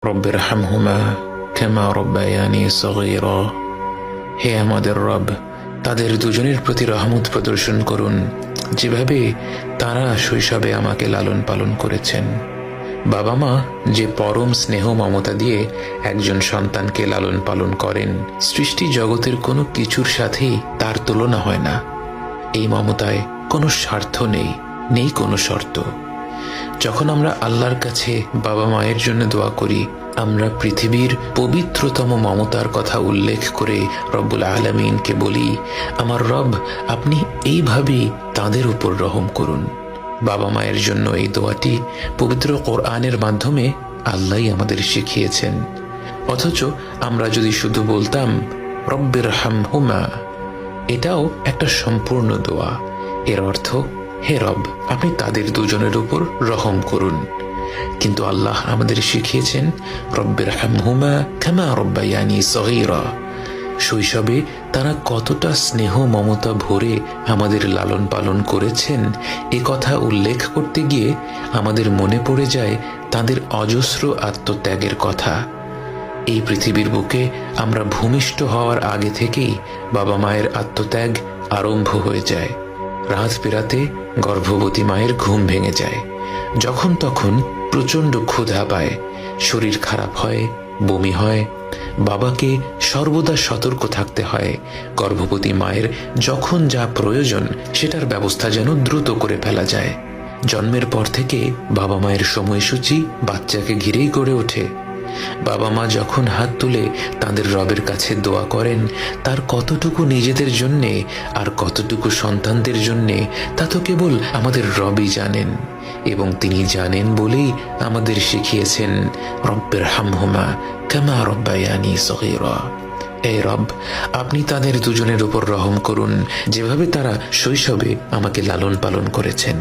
রব্বিরহামহুমা কামা রব্বায়ানি সগীরা। হে আমাদের রব, তাদের দুজনের প্রতি রহমত প্রদর্শন করুন, যেভাবে তারা শৈশবে আমাকে লালন পালন করেছেন। বাবা মা যে পরম স্নেহ মমতা দিয়ে একজন সন্তানকে লালন পালন করেন, সৃষ্টি জগতের কোনো কিছুর সাথেই তার তুলনা হয় না। এই মমতায় কোনো স্বার্থ নেই, নেই কোনো শর্ত। যখন আমরা আল্লাহর কাছে বাবা মায়ের জন্য দোয়া করি, আমরা পৃথিবীর পবিত্রতম মমতার কথা উল্লেখ করে রব্বুল আলামিনকে বলি, আমার রব, আপনি এইভাবেই তাদের উপর রহম করুন। বাবা মায়ের জন্য এই দোয়াটি পবিত্র কোরআনের মাধ্যমে আল্লাহই আমাদের শিখিয়েছেন। অথচ আমরা যদি শুধু বলতাম রব্বিরহামহুমা, এটাও একটা সম্পূর্ণ দোয়া। এর অর্থ, হে রব, আপনি তাদের দুজনের উপর রহম করুন। কিন্তু আল্লাহ আমাদের শিখিয়েছেন রব্বিরহামহুমা কামা রব্বায়ানি সগীরা। শৈশবে তারা কতটা স্নেহ মমতা ভরে আমাদের লালন পালন করেছেন, এ কথা উল্লেখ করতে গিয়ে আমাদের মনে পড়ে যায় তাদের অজস্র আত্মত্যাগের কথা। এই পৃথিবীর বুকে আমরা ভূমিষ্ঠ হওয়ার আগে থেকেই বাবা মায়ের আত্মত্যাগ আরম্ভ হয়ে যায়। রাত পেরাতে গর্ভবতী মায়ের ঘুম ভেঙে যায়, যখন তখন প্রচণ্ড ক্ষুধা পায়, শরীর খারাপ হয়, বমি হয়। বাবাকে সর্বদা সতর্ক থাকতে হয়, গর্ভবতী মায়ের যখন যা প্রয়োজন সেটার ব্যবস্থা যেন দ্রুত করে ফেলা যায়। জন্মের পর থেকে বাবা মায়ের সময়সূচি বাচ্চাকে ঘিরেই গড়ে ওঠে। বাবা মা যখন হাত তুলে তাদের রবের কাছে দোয়া করেন, তার কতটুকু নিজেদের জন্যে আর কতটুকু সন্তানদের জন্যে তা তো কেবল আমাদের রবই জানেন। এবং তিনি জানেন বলেই আমাদের শিখিয়েছেন রব্বিরহামহুমা কামা রব্বায়ানি সগীরা। এই রব, আপনি তাদের দুজনের উপর রহম করুন, যেভাবে তারা শৈশবে আমাকে লালন পালন করেছেন।